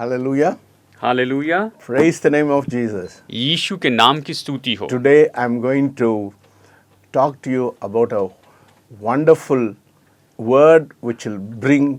Hallelujah. Hallelujah. Praise the name of Jesus. यीशु के नाम की स्तुति हो। Today I'm going to talk to you about a wonderful word which will bring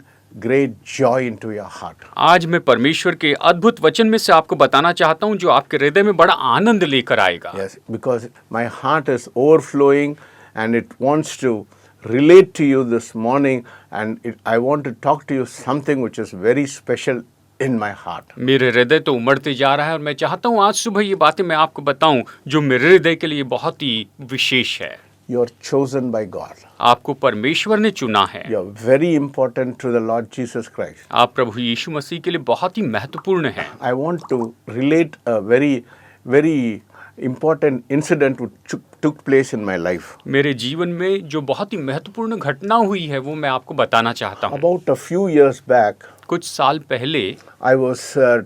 great joy into your heart. आज मैं परमेश्वर के अद्भुत वचन में से आपको बताना चाहता हूं जो आपके हृदय में बड़ा आनंद लेकर आएगा। Yes, because my heart is overflowing and it wants to relate to you this morning, and I want to talk to you something which is very special in my heart. मेरे हृदय तो उमड़ते जा रहा है और मैं चाहता हूं आज सुबह ये बातें मैं आपको बताऊं जो मेरे हृदय के लिए बहुत ही विशेष है। You are chosen by God. आपको परमेश्वर ने चुना है। You are very important to the Lord Jesus Christ. आप प्रभु यीशु मसीह के लिए बहुत ही महत्वपूर्ण हैं। I want to relate a very important incident which took place in my life. मेरे जीवन में जो बहुत ही महत्वपूर्ण घटना हुई है वो मैं आपको बताना चाहता हूँ। About a few years back, कुछ साल पहले I was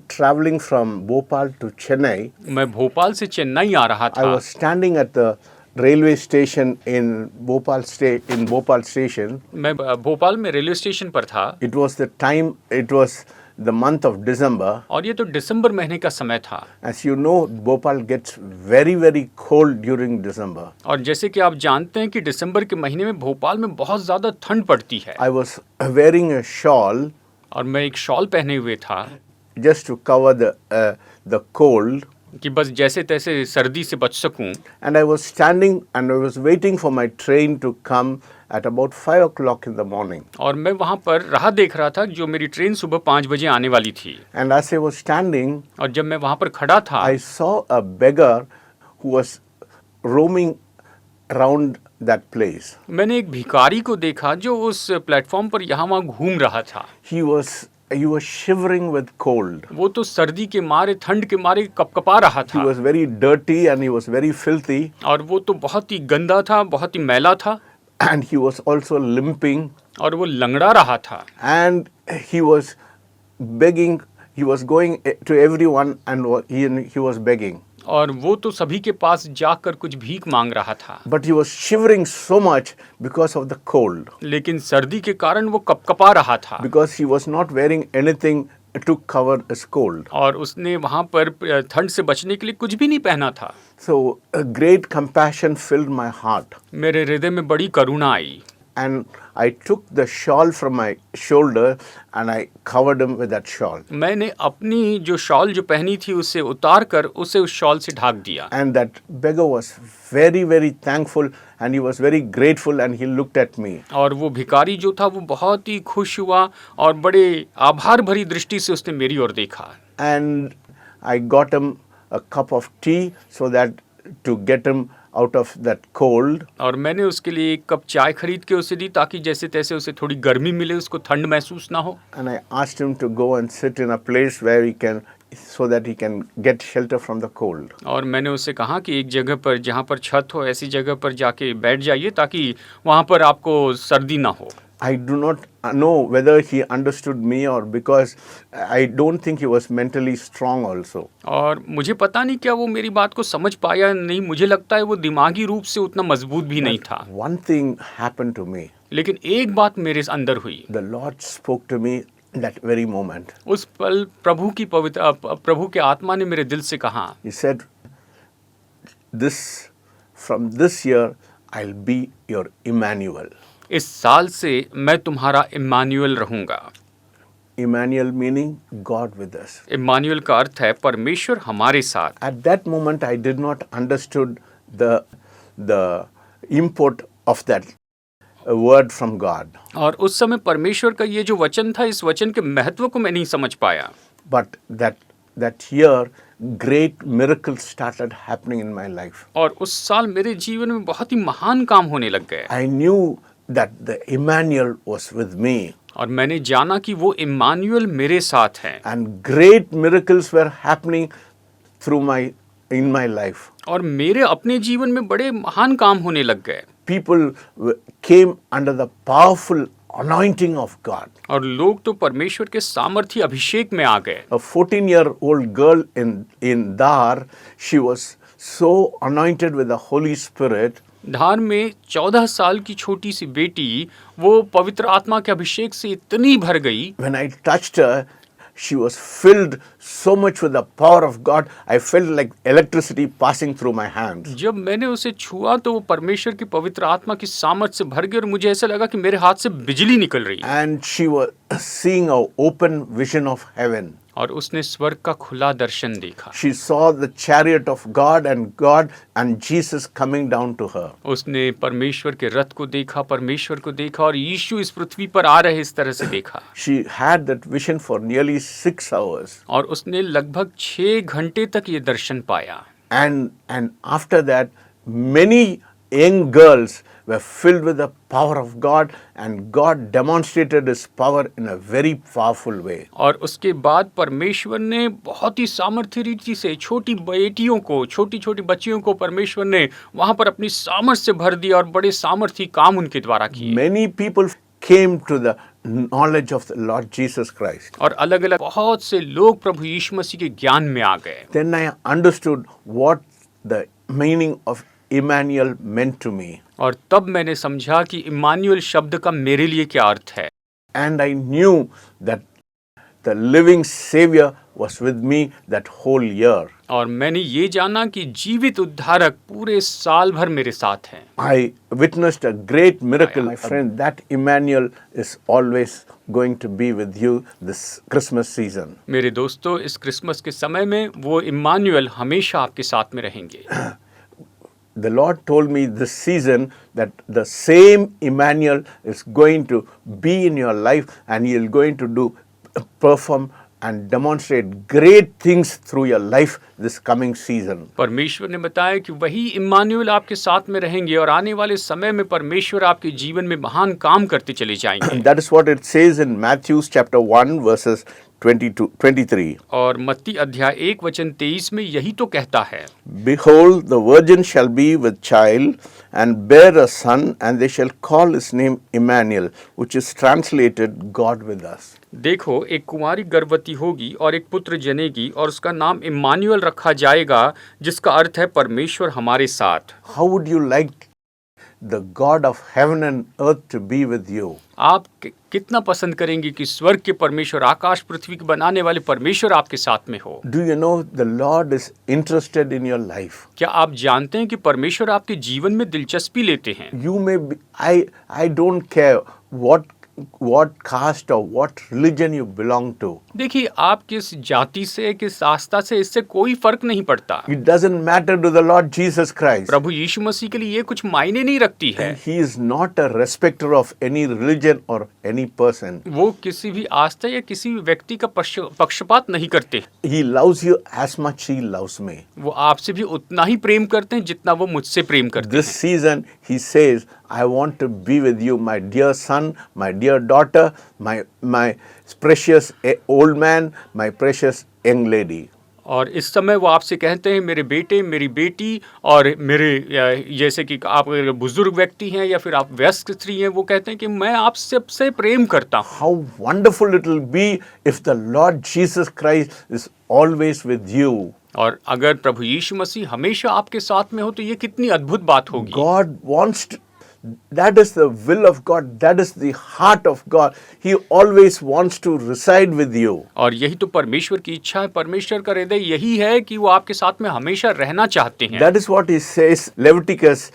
traveling from Bhopal to Chennai. मैं भोपाल से चेन्नई आ रहा I था। was standing at the railway station in Bhopal station. मैं भोपाल में रेलवे स्टेशन पर था It was the month of December. और ये तो दिसंबर महीने का समय था। As you know, Bhopal gets very cold during December. और जैसे कि आप जानते हैं कि दिसंबर के महीने में भोपाल में बहुत ज़्यादा ठंड पड़ती है। I was wearing a shawl और मैं एक शॉल पहने हुए था just to cover the cold. कि बस जैसे तैसे सर्दी से बच सकूं। And I was standing and I was waiting for my train to come at about 5 o'clock in the morning. और मैं वहाँ पर राह देख रहा था जो मेरी ट्रेन सुबह 5 बजे आने वाली थी। And as I was standing, और जब मैं वहाँ पर खड़ा था I saw a beggar who was roaming around that place. मैंने एक भिखारी को देखा जो उस प्लेटफॉर्म पर यहाँ वहाँ घूम रहा था। He was shivering with cold. वो तो सर्दी के मारे ठंड के मारे कपकपा रहा He था was very dirty and he was very filthy, और वो तो बहुत ही गंदा था, बहुत ही मैला था and he was also limping, और वो लंगड़ा रहा था and he was begging. He was going to everyone and he was begging. और वो तो सभी के पास जाकर कुछ भीख मांग रहा था। But he was shivering so much because of the cold, लेकिन सर्दी के कारण वो कपकपा रहा था because he was not wearing anything to cover his cold. और उसने वहाँ पर ठंड से बचने के लिए कुछ भी नहीं पहना था। So a great compassion filled my heart, मेरे हृदय में बड़ी करुणा आई and I took the shawl from my shoulder and I covered him with that shawl. मैंने अपनी जो शॉल जो पहनी थी उसे उतार कर उसे उस शॉल से ढक दिया। And that beggar was very thankful and he was very grateful and he looked at me. और वो भिखारी जो था वो बहुत ही खुश हुआ और बड़े आभार भरी दृष्टि से उसने मेरी ओर देखा। And I got him a cup of tea so that to get him out of that cold. और मैंने उसके लिए एक कप चाय खरीद के उसे दी ताकि जैसे तैसे उसे थोड़ी गर्मी मिले, उसको ठंड महसूस ना हो। And I asked him to go and sit in a place where so that he can get shelter from the cold. और मैंने उससे कहा कि एक जगह पर जहाँ पर छत हो ऐसी जगह पर जाके बैठ जाइए ताकि वहाँ पर आपको सर्दी ना हो। I do not know whether he understood me or because I don't think he was mentally strong also. और मुझे पता नहीं क्या वो मेरी बात को समझ पाया नहीं, मुझे लगता है वो दिमागी रूप से उतना मजबूत भी नहीं था। One thing happened to me. लेकिन एक बात मेरे अंदर हुई। The Lord spoke to me that very moment. उस पल प्रभु के आत्मा ने मेरे दिल से कहा। He said, from this year I'll be your Emmanuel. इस साल से मैं तुम्हारा इम्मानुएल रहूंगा। Emmanuel meaning God with us. Emmanuel का अर्थ है परमेश्वर हमारे साथ। At that moment I did not understood the import of that word from God. और उस समय परमेश्वर का ये जो वचन था इस वचन के महत्व को मैं नहीं समझ पाया। But that year great miracles started happening in my life. और उस साल मेरे जीवन में बहुत ही महान काम होने लग गए। I knew that the Emmanuel was with me. और मैंने जाना कि वो इम्मानुएल मेरे साथ हैं। And great miracles were happening in my life. और मेरे अपने जीवन में बड़े महान काम होने लग गए। People came under the powerful anointing of God. और लोग तो परमेश्वर के सामर्थ्य अभिषेक में आ गए। A 14-year-old girl in Dhar, she was so anointed with the Holy Spirit. धार में 14 साल की छोटी सी बेटी वो पवित्र आत्मा के अभिषेक से इतनी भर गई। When I touched her, she was filled so much with the power of God. I felt like electricity passing through my hands. जब मैंने उसे छुआ तो वो परमेश्वर की पवित्र आत्मा की सामर्थ से भर गई और मुझे ऐसा लगा कि मेरे हाथ से बिजली निकल रही है। And she was seeing an open vision of heaven. और उसने स्वर्ग का खुला दर्शन देखा। She saw the chariot of God and Jesus coming down to her. उसने परमेश्वर के रथ को देखा, परमेश्वर को देखा और यीशु इस पृथ्वी पर आ रहे इस तरह से देखा। She had that vision for nearly 6 hours. और उसने लगभग 6 घंटे तक ये दर्शन पाया। And after that, many young girls were filled with the power of God, and God demonstrated His power in a very powerful way. और उसके बाद परमेश्वर ने बहुत ही सामर्थ्य रीति से छोटी बेटियों को, छोटी छोटी बच्चियों को परमेश्वर ने वहां पर अपनी सामर्थ्य से भर दिया और बड़े सामर्थ्य काम उनके द्वारा किए। Many people came to the knowledge of the Lord Jesus Christ. और अलग अलग बहुत से लोग प्रभु यीशु मसीह के ज्ञान में आ गए। Then I understood what the meaning of Emmanuel meant to me. और तब मैंने समझा कि इम्मानुएल शब्द का मेरे लिए क्या अर्थ है। And I knew that the living Savior was with me that whole year. और मैंने ये जाना कि जीवित उद्धारक पूरे साल भर मेरे साथ हैं। I witnessed a great miracle, my friend, that Emmanuel is always going to be with you this Christmas season. मेरे दोस्तों, इस क्रिसमस के समय में वो इम्मानुएल हमेशा आपके साथ में रहेंगे। The Lord told me this season that the same Emmanuel is going to be in your life, and He is going to perform and demonstrate great things through your life this coming season. परमेश्वर ने बताया कि वही Immanuel आपके साथ में रहेंगे और आने वाले समय में परमेश्वर आपके जीवन में महान काम करते चले जाएंगे। That is what it says in Matthew chapter 1 verses 23. और मत्ती अध्याय 1 वचन 23 में यही तो कहता है, Behold, the virgin shall be with child and bear a son, and they shall call his name Emmanuel, which is translated God with us. देखो, एक कुंवारी गर्भवती होगी और एक पुत्र जनेगी और उसका नाम इम्मानुएल रखा जाएगा, जिसका अर्थ है परमेश्वर हमारे साथ। How would you like the God of heaven and earth to be with you? आप कितना पसंद करेंगे कि स्वर्ग के परमेश्वर, आकाश पृथ्वी के बनाने वाले परमेश्वर आपके साथ में हो। Do you know the Lord is interested in your life? क्या आप जानते हैं कि परमेश्वर आपके जीवन में दिलचस्पी लेते हैं? You may be, I don't care what caste or what religion you belong to. देखिए, आप किस जाति से, किस आस्था से, इससे कोई फर्क नहीं पड़ता। It doesn't matter to the Lord Jesus Christ. प्रभु यीशु मसीह के लिए ये कुछ मायने नहीं रखती है। He is not a respecter of any religion or any person. वो किसी भी आस्था या किसी भी व्यक्ति का पक्षपात नहीं करते। He loves you as much he loves me. वो आपसे भी उतना ही प्रेम करते हैं जितना वो मुझसे प्रेम करते This हैं। season he says, I want to be with you, my dear son, my dear daughter, my precious old man, my precious young lady. और इस समय वो आपसे कहते हैं, मेरे बेटे, मेरी बेटी और मेरे, जैसे कि आप बुजुर्ग व्यक्ति हैं या फिर आप वयस्क स्त्री हैं, वो कहते हैं कि मैं आप सबसे प्रेम करता हूँ। How wonderful it will be if the Lord Jesus Christ is always with you. और अगर प्रभु यीशु मसीह हमेशा आपके साथ में हो तो ये कितनी अद्भुत बात होगी। God wants to, that is the will of God, that is the heart of God. He always wants to reside with you. और यही तो परमेश्वर की इच्छा है, परमेश्वर का हृदय यही है कि वो आपके साथ में हमेशा रहना चाहते हैं। That is what he says, Leviticus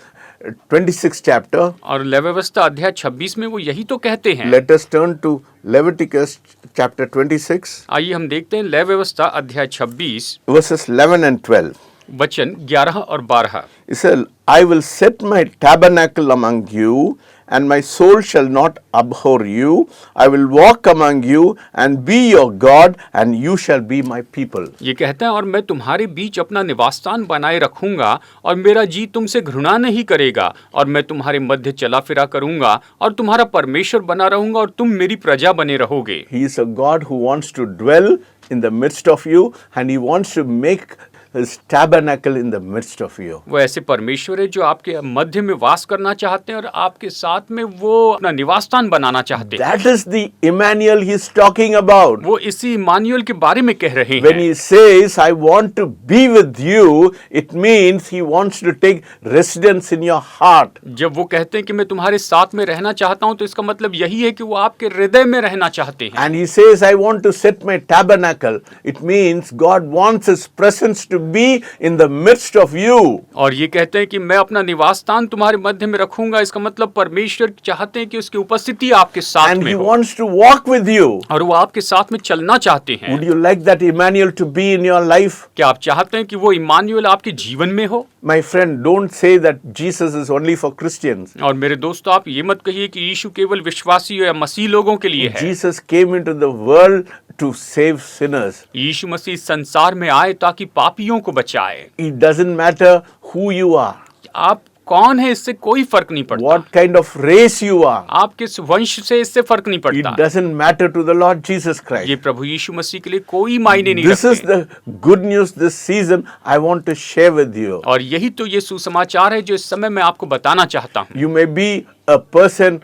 26 chapter. और लेवी व्यवस्था अध्याय 26 में वो यही तो कहते हैं। Let us turn to Leviticus chapter 26. आइए हम देखते हैं लेवी व्यवस्था अध्याय 26 verses 11 and 12. वचन 11 और 12। He said, I will set my tabernacle among you, and my soul shall not abhor you. I will walk among you and be your God, and you shall be my people. ये कहता है, और मैं तुम्हारे बीच अपना निवासस्थान बनाए रखूंगा और मेरा जी तुमसे घृणा नहीं करेगा, और मैं तुम्हारे मध्य चला फिरा करूंगा और तुम्हारा परमेश्वर बना रहूंगा और तुम मेरी प्रजा बने रहोगे। He is a God who wants to dwell in the midst of you, and he wants to make His tabernacle in the midst of you. वो ऐसे परमेश्वर है जो आपके मध्य में वास करना चाहते हैं और आपके साथ में वो अपना निवास स्थान बनाना चाहते हैं। That is the Emmanuel he is talking about. वो इसी इम्मानुएल के बारे में कह रहे When हैं। he says, I want to be with you, it means he wants to take residence in your heart. जब वो कहते हैं कि मैं तुम्हारे साथ में रहना चाहता हूं, तो इसका मतलब यही है कि वो आपके हृदय में रहना चाहते हैं। And he says, I want to set my tabernacle. It means God wants his presence to be in the midst of you. और ये कहते हैं कि मैं अपना निवास स्थान तुम्हारे मध्य में रखूंगा, इसका मतलब परमेश्वर चाहते हैं कि उसकी उपस्थिति आपके साथ And में he हो wants to walk with you. और वो आपके साथ में चलना चाहते हैं। Would you like that Emmanuel to be in your life? क्या आप चाहते हैं कि वो इम्मानुएल आपके जीवन में हो? My friend, don't say that Jesus is only for Christians. और मेरे दोस्तों, आप ये मत कहिए कि यीशु केवल विश्वासी या मसीह लोगों के लिए है। Jesus came into the world to save sinners. यीशु मसीह संसार में आए ताकि पापियों को बचाए। It doesn't matter who you are, आप कौन है इससे कोई फर्क नहीं पड़ता। what kind of race you are. आप किस वंश से इससे फर्क नहीं It पड़ता। doesn't matter to the Lord Jesus ये Christ. प्रभु यीशु मसीह के लिए कोई मायने नहीं This is रखते। the good news this season I want to share with you. और यही तो ये सुसमाचार है जो इस समय मैं आपको बताना चाहता हूँ। You may be a person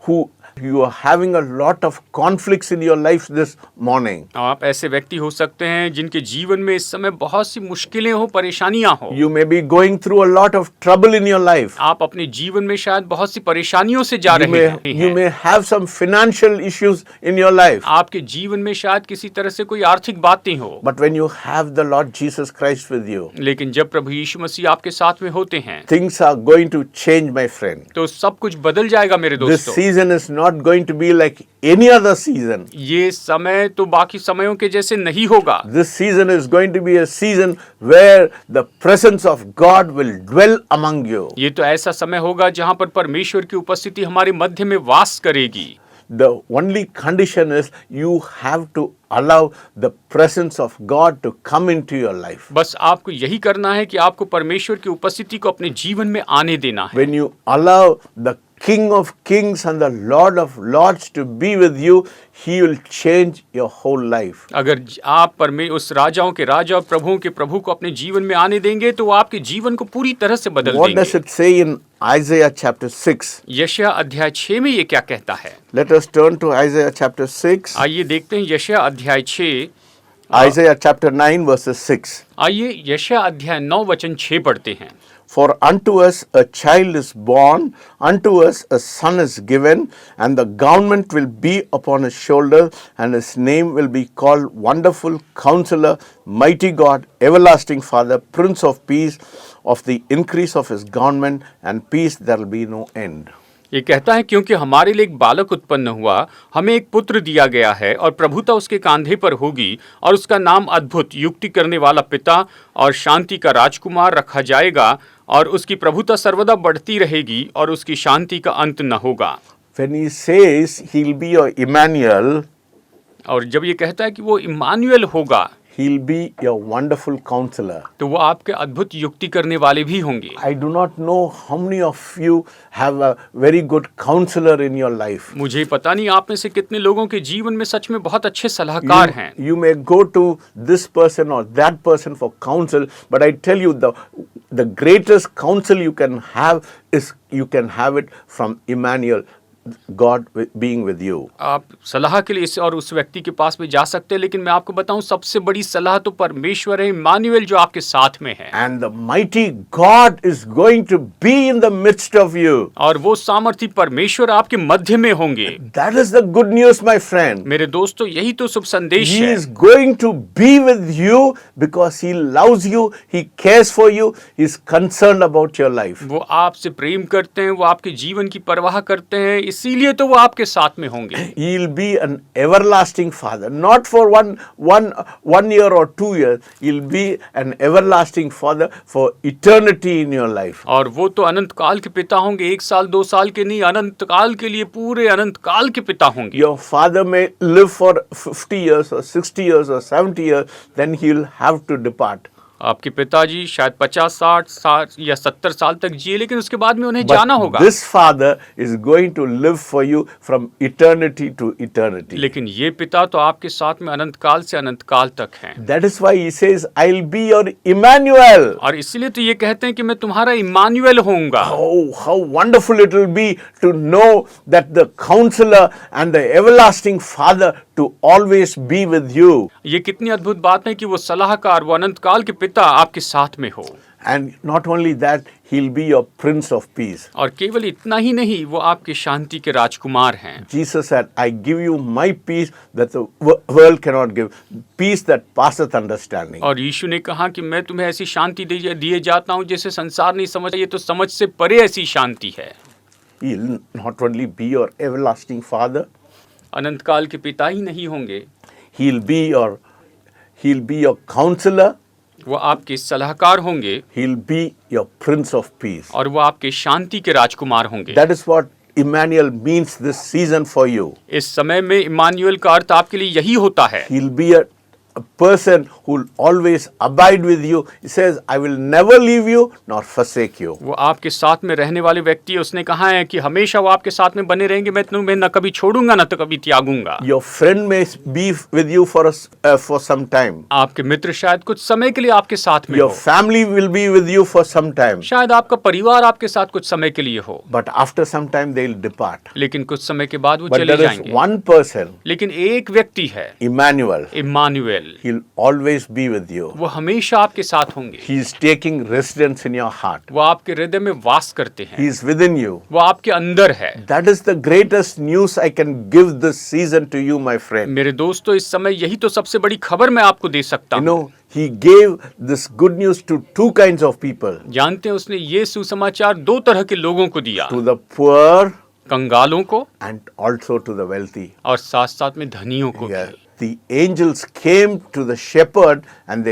who you are having a lot of conflicts in your life this morning. आप ऐसे व्यक्ति हो सकते हैं जिनके जीवन में इस समय बहुत सी मुश्किलें हो, परेशानियां हो। You may be going through a lot of trouble in your life. आप अपने जीवन में शायद बहुत सी परेशानियों से जा You रहे may हैं। have some financial issues in your life. आपके जीवन में शायद किसी तरह से कोई आर्थिक बातें हो, But when you have the Lord Jesus Christ with you, लेकिन जब प्रभु यीशु मसीह आपके साथ में होते हैं things are going to change, my friend. तो सब कुछ बदल जाएगा मेरे This दोस्तों। season is not going to be like any other season. ये समय तो बाकी समयों के जैसे नहीं होगा। This season is going to be a season where the presence of God will dwell among you. ये तो ऐसा समय होगा जहाँ पर परमेश्वर की उपस्थिति हमारे मध्य में वास करेगी। The only condition is you have to allow the presence of God to come into your life. बस आपको यही करना है कि आपको परमेश्वर की उपस्थिति को अपने जीवन में आने देना है। When you allow the King of Kings and the Lord of Lords to be with you, He will change your whole life. अगर आप उस राजाओं के राजा और प्रभुओं के प्रभु को अपने जीवन में आने देंगे तो वो आपके जीवन को पूरी तरह से बदल What does देंगे। it say in Isaiah chapter 6? यशायाह अध्याय 6 में ये क्या कहता है? Let us turn to Isaiah chapter 6. आइए देखते हैं यशायाह अध्याय 6। Isaiah chapter 9 verses 6. आइए यशायाह अध्याय 9 वचन 6 पढ़ते हैं। For unto us a child is born, unto us a son is given, and the government will be upon his shoulder, and his name will be called Wonderful Counselor, Mighty God, Everlasting Father, Prince of Peace. Of the increase of his government and peace there will be no end. ये कहता है क्योंकि हमारे लिए एक बालक उत्पन्न हुआ, हमें एक पुत्र दिया गया है और प्रभुता उसके कांधे पर होगी और उसका नाम अद्भुत, युक्ति करने वाला पिता और शांति का राजकुमार रखा जाएगा और उसकी प्रभुता सर्वदा बढ़ती रहेगी और उसकी शांति का अंत न होगा। When he says he'll be your Emmanuel, और जब ये कहता है कि वो इम्मानुएल होगा, he'll be your wonderful counselor. तो वो आपके अद्भुत युक्ति करने वाले भी होंगे। I do not know how many of you have a very good counselor in your life. मुझे पता नहीं आप में से कितने लोगों के जीवन में सच में बहुत अच्छे सलाहकार हैं। You may go to this person or that person for counsel, but I tell you the greatest counsel you can have is you can have it from Emmanuel, God being with you. आप सलाह के लिए इस और उस व्यक्ति के पास भी जा सकते हैं, लेकिन मैं आपको बताऊं सबसे बड़ी सलाह तो परमेश्वर है, इम्मानुएल जो आपके साथ में है। And the mighty God is going to be in the midst of you. और वो सामर्थी परमेश्वर आपके मध्य में होंगे। That is the good news, my friend. मेरे दोस्तों, यही तो शुभ संदेश He है। is going to be with you because he loves you, he cares for you, he is concerned about your life. वो आपसे प्रेम करते हैं, वो आपके जीवन की परवाह करते हैं, इसीलिए तो वो आपके साथ में होंगे। He'll be an everlasting father, not for one year or 2 years. He'll be an everlasting father for eternity in your life. और वो तो अनंत काल के पिता होंगे, 1 साल 2 साल के नहीं, अनंत काल के लिए पूरे अनंत काल के पिता होंगे। Your father may live for 50 years or 60 years or 70 years, then he'll have to depart. आपके पिताजी शायद 50, 60, 60 या 70 साल तक जिए, लेकिन उसके बाद में उन्हें जाना होगा। This Father is going to live for you from eternity to eternity. लेकिन ये पिता तो आपके साथ में अनंत काल से अनंत काल तक हैं। That is why he says, I'll be your Emmanuel. और इसलिए तो ये कहते हैं कि मैं तुम्हारा इम्मानुएल होऊंगा। Oh, how wonderful it will be to know that the counselor and the everlasting Father to always be with you. ये कितनी अद्भुत बात है कि वो सलाहकार, वो अनंत काल के पिता आपके साथ में हो। And not only that, he'll be your Prince of Peace. और केवल इतना ही नहीं, वो आपके शांति के राजकुमार हैं। Jesus said, I give you my peace that the world cannot give. Peace that passeth understanding. और यीशु ने कहा कि मैं तुम्हें ऐसी शांति दिए जाता हूँ जिसे संसार नहीं समझ, ये तो समझ से परे ऐसी शांति है। He'll not only be your everlasting Father, अनंत काल के पिता ही नहीं होंगे, he'll be your counselor, वो आपके सलाहकार होंगे, he'll be your Prince of Peace. और वो आपके शांति के राजकुमार होंगे। That is what Emmanuel means this season for you. इस समय में इम्मानुएल का अर्थ आपके लिए यही होता है। He'll be a person who will always abide with you. He says, I will never leave you nor forsake you. वो आपके साथ में रहने वाले व्यक्ति है। उसने कहा है कि हमेशा वो आपके साथ में बने रहेंगे, मैं तुम्हें न कभी छोड़ूंगा न तो कभी त्यागूंगा। Your friend may be with you for some time. आपके मित्र शायद कुछ समय के लिए आपके साथ में Your हो, family will be with you for some time. शायद आपका परिवार आपके साथ कुछ समय के लिए हो, But after some time they'll depart. लेकिन कुछ समय के बाद वो But चले there is जाएंगे। one person, लेकिन एक व्यक्ति है, Emmanuel. Emmanuel, He'll always be with you. वो हमेशा आपके साथ होंगे। He is taking residence in your heart. वो आपके हृदय में वास करते हैं, He is within you. वो आपके अंदर है। That is the greatest news I can give this season to you, my friend. मेरे दोस्तों, इस समय यही तो सबसे बड़ी खबर मैं आपको दे सकता You हूँ। know, he gave this good news to two kinds of people. जानते हैं, उसने ये सुसमाचार दो तरह के लोगों को दिया, To the poor कंगालों को and also to the wealthy. और साथ साथ में धनियों को Yeah. भी। The angels came to the shepherd and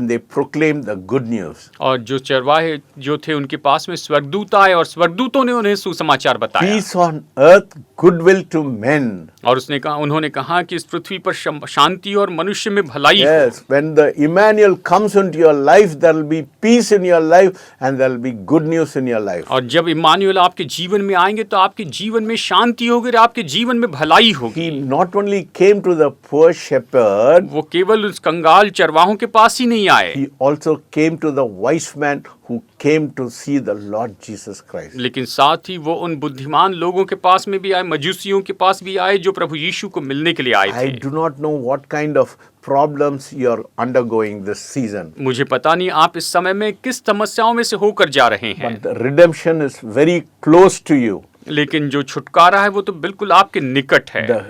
they proclaimed the good news. और जो चरवाहे जो थे उनके पास में स्वर्गदूत आए और स्वर्गदूतों ने उन्हें सुसमाचार बताया। Peace on earth, goodwill to men. और उन्होंने कहा कि इस पृथ्वी पर शांति और मनुष्य में भलाई हो। Yes, when the Emmanuel comes into your life, there will be peace in your life and there will be good news in your life. और जब इम्मानुएल आपके जीवन में आएंगे तो आपके जीवन में शांति होगी और आपके जीवन में भलाई होगी। He not only came to the poor shepherd, वो केवल उस कंगाल चरवाहों के पास ही नहीं आए, he also came to the wise man who came to see the Lord Jesus Christ. लेकिन साथ ही वो उन बुद्धिमान लोगों के पास में भी आए, मजूसियों के पास भी आए, जो प्रभु यीशु को मिलने के लिए आए I थे। do not know what kind of problems you are undergoing this season, मुझे पता नहीं आप इस समय में किस समस्याओं में से होकर जा रहे हैं, but the redemption is very close to you. लेकिन जो छुटकारा है वो तो बिल्कुल आपके निकट है। The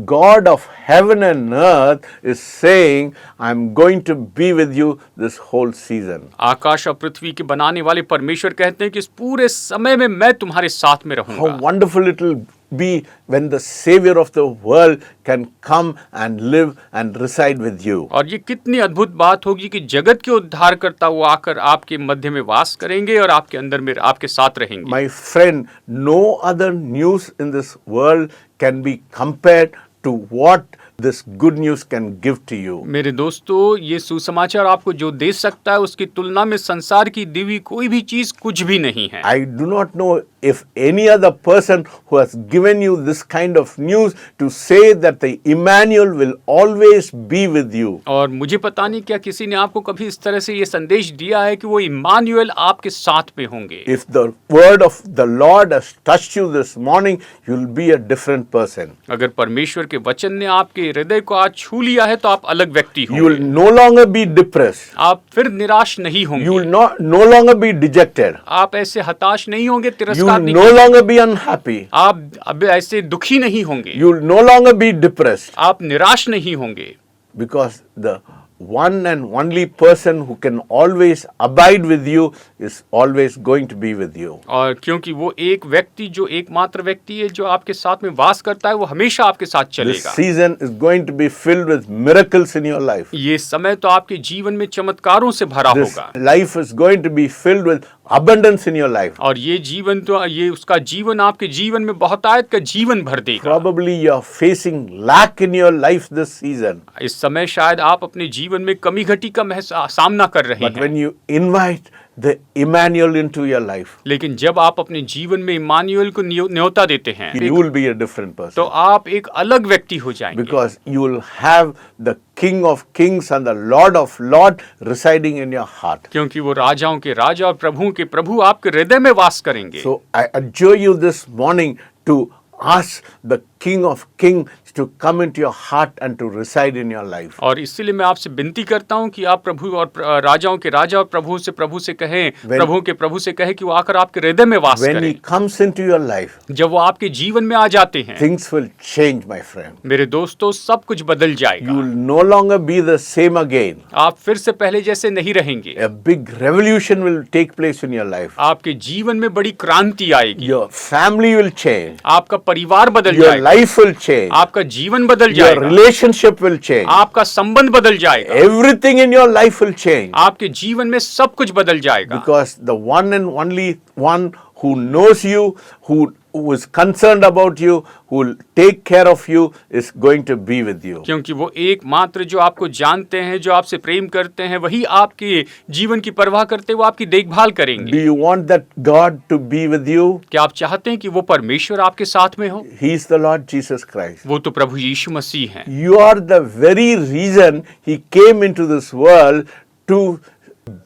God of heaven and earth is saying, I'm going to be with you this whole season. आकाश और पृथ्वी के बनाने वाले परमेश्वर कहते हैं कि इस पूरे समय में मैं तुम्हारे साथ में How रहूंगा। wonderful it will be when the Savior of the world can come and live and reside with you. और ये कितनी अद्भुत बात होगी कि जगत के उद्धारकर्ता वो आकर आपके मध्य में वास करेंगे और आपके अंदर में आपके साथ रहेंगे। My friend, no other news in this world can be compared to what this good news can give to you. मेरे दोस्तों, ये सुसमाचार आपको जो दे सकता है उसकी तुलना में संसार की दी हुई कोई भी चीज कुछ भी नहीं है। I do not know if any other person who has given you this kind of news to say that the Emmanuel will always be with you. और मुझे पता नहीं क्या किसी ने आपको कभी इस तरह से ये संदेश दिया है कि वो इम्मानुएल आपके साथ में होंगे। If the word of the Lord has touched you this morning, you will be a different person. अगर परमेश्वर के वचन ने आपके हृदय को आज छू लिया है तो आप अलग व्यक्ति You will होंगे। no longer be depressed. आप फिर निराश नहीं You होंगे, will no longer be dejected. आप ऐसे हताश नहीं होंगे, You तिरस्कार will नहीं no करेंगे। longer be unhappy. आप अब ऐसे दुखी नहीं होंगे, You will no longer be depressed. आप निराश नहीं होंगे, Because the one and only person who can always abide with you is always going to be with you. और क्योंकि वो एक व्यक्ति जो एकमात्र व्यक्ति है जो आपके साथ में वास करता है वो हमेशा आपके साथ This चलेगा। season is going to be filled with miracles in your life. ये समय तो आपके जीवन में चमत्कारों से भरा This होगा। life is going to be filled with abundance in your life. और ये जीवन तो ये उसका जीवन आपके जीवन में बहुतायत का जीवन भर देगा। Probably you are facing lack in your life this season. इस समय शायद आप अपने जीवन में कमी घटी का सामना कर रहे But हैं, when you invite the Emmanuel into your life, लेकिन जब आप अपने जीवन में इम्मानुएल को न्योता देते हैं you will be a different तो person. आप एक अलग व्यक्ति हो जाएंगे, Because you will have the King of Kings and the Lord of Lords residing in your heart. क्योंकि वो राजाओं के राजा और प्रभुओं के प्रभु आपके हृदय में वास करेंगे। So I adjure you this morning to ask the King of Kings to come into your heart and to reside in your life. और इसीलिए मैं आपसे विनती करता हूं कि आप प्रभु और राजाओं के राजा और प्रभु से कहें, प्रभु के प्रभु से कहें कि वो आकर आपके हृदय में वास When करें। he comes into your life, जब वो आपके जीवन में आ जाते हैं, things will change, my friend. मेरे दोस्तों, सब कुछ बदल You जाएगा। will no longer be the same again. आप फिर से पहले जैसे नहीं रहेंगे। A big revolution will take place in your life. आपके जीवन में बड़ी क्रांति आएगी। Your family will change. आपका परिवार बदल Your जाएगा, life will change. आपका जीवन बदल Your जाएगा, relationship will change. आपका संबंध बदल जाएगा, Everything in your life will change. आपके जीवन में सब कुछ बदल जाएगा। Because the one and only one who knows you, who is concerned about you, who will take care of you, is going to be with you. क्योंकि वो एकमात्र जो आपको जानते हैं, जो आपसे प्रेम करते हैं, वही आपके जीवन की परवाह करते हैं, वो आपकी देखभाल Do करेंगे। you want that God to be with you? क्या आप चाहते हैं कि वो परमेश्वर आपके साथ में हो? He is the Lord Jesus Christ. वो तो प्रभु यीशु मसीह हैं। You are the very reason He came into this world to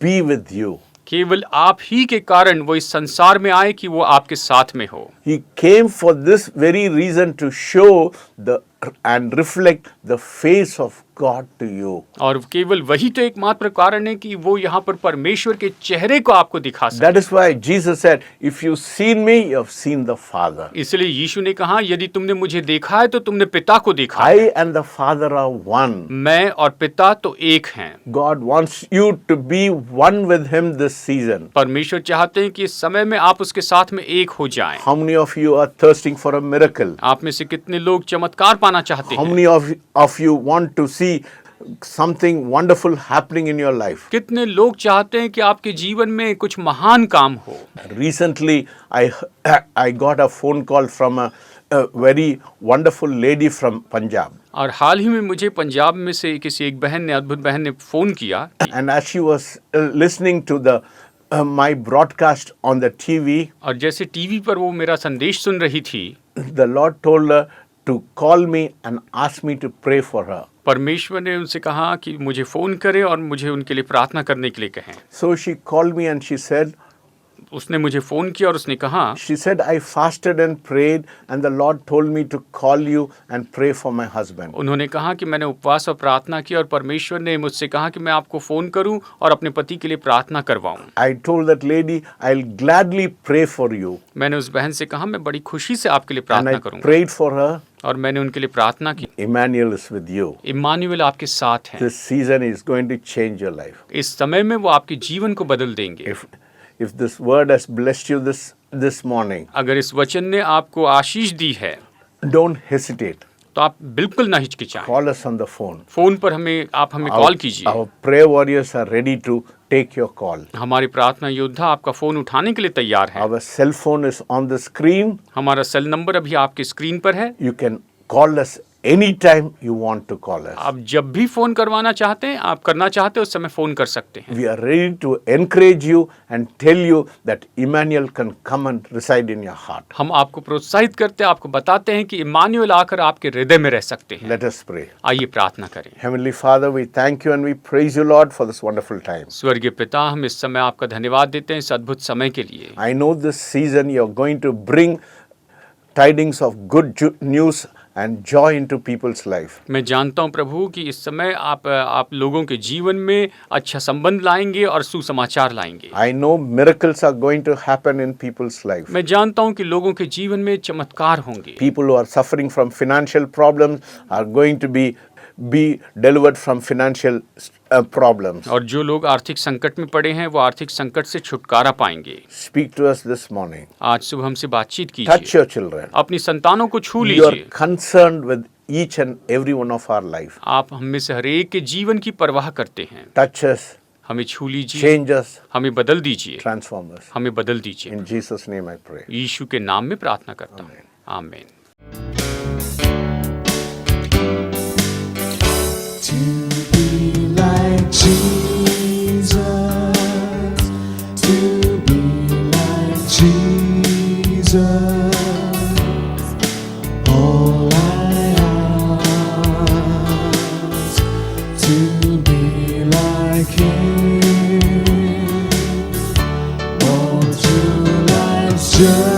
be with you. केवल आप ही के कारण वो इस संसार में आए कि वो आपके साथ में हो। He came for this very reason to show the and reflect the face of God to you. और केवल वही तो एकमात्र कारण है कि वो यहाँ पर परमेश्वर के चेहरे को आपको दिखा सके। That is why Jesus said, "If you've seen me, you have seen the Father." इसलिए यीशु ने कहा, यदि तुमने मुझे देखा है तो तुमने पिता को देखा है। I and the Father are one. मैं और पिता तो एक हैं। God wants you to be one with Him this season. परमेश्वर चाहते हैं कि इस समय में आप उसके साथ में एक हो जाएं। How many of you are thirsting for a miracle? आप में से कितने लोग चमत्कार पाना चाहते How हैं? many of you want to see something wonderful happening in your life? कितने लोग चाहते हैं कि आपके जीवन में कुछ महान काम हो? Recently, I got a phone call from a very wonderful lady from Punjab. और हाल ही में मुझे पंजाब में से किसी एक बहन ने, अद्भुत बहन ने फोन किया। And as she was listening to my broadcast on the TV, और जैसे टीवी पर वो मेरा संदेश सुन रही थी, the Lord told her to call me and ask me to pray for her. परमेश्वर ने उनसे कहा कि मुझे फोन करें और मुझे उनके लिए प्रार्थना करने के लिए कहें। So she called me and उसने मुझे फोन किया और उसने कहा, she said, I fasted and prayed and the Lord told me to call you and pray for my husband. उन्होंने कहा कि मैंने उपवास और प्रार्थना की और परमेश्वर ने मुझसे कहा कि मैं आपको फोन करूं और अपने पति के लिए प्रार्थना करवाऊं। I told that lady, I'll gladly pray for you. मैंने उस बहन से कहा, मैं बड़ी खुशी से आपके लिए And प्रार्थना I करूंगा। prayed for her. और मैंने उनके लिए प्रार्थना की। Emmanuel is with you. Emmanuel आपके साथ हैं। This season is going to change your life. इस समय में वो आपके जीवन को बदल देंगे। If this word has blessed you this morning, अगर इस वचन ने आपको आशीष दी है, don't hesitate. तो आप बिल्कुल ना हिचकिचाएं। Call us on the phone. Phone पर आप हमें कॉल कीजिए। Our prayer warriors are ready to take your call. हमारे प्रार्थना योद्धा आपका फोन उठाने के लिए तैयार है। Our cell phone is on the screen. हमारा सेल नंबर अभी आपके स्क्रीन पर है। You can call us anytime you want to call us. आप जब भी फोन करवाना चाहते हैं, आप करना चाहते हैं, उस समय फोन कर सकते हैं। We are ready to encourage you and tell you that Emmanuel can come and reside in your heart. हम आपको प्रोत्साहित करते हैं, आपको बताते हैं कि इम्मानुएल आकर आपके हृदय में रह सकते हैं। Let us pray. आइए प्रार्थना करें। Heavenly Father, we thank you and we praise you, Lord, for this wonderful time. स्वर्गीय पिता, हम इस समय आपका धन्यवाद देते हैं इस अद्भुत समय के लिए। I know this season you are going to bring tidings of good news and joy into people's life. मैं जानता हूं प्रभु कि इस समय आप लोगों के जीवन में अच्छा संबंध लाएंगे और सुसमाचार लाएंगे। I know miracles are going to happen in people's life. मैं जानता हूं कि लोगों के जीवन में चमत्कार होंगे। People who are suffering from financial problems are going to be delivered from financial problems. और जो लोग आर्थिक संकट में पड़े हैं, वो आर्थिक संकट से छुटकारा पाएंगे। Speak to us this morning. आज सुबह हमसे बातचीत Touch कीजिए। your children. अपनी संतानों को छू You are लीजिए। concerned with each and every one of our life. आप हम में से हर एक के जीवन की परवाह करते हैं। Touch us. हमें छू लीजिए, change us, हमें बदल दीजिए, transform us. हमें बदल दीजिए। In Jesus' name I pray. यीशु के नाम में प्रार्थना करता हूँ, आमीन। To be like Jesus, to be like Jesus, all I ask, to be like Him, all true life's journey.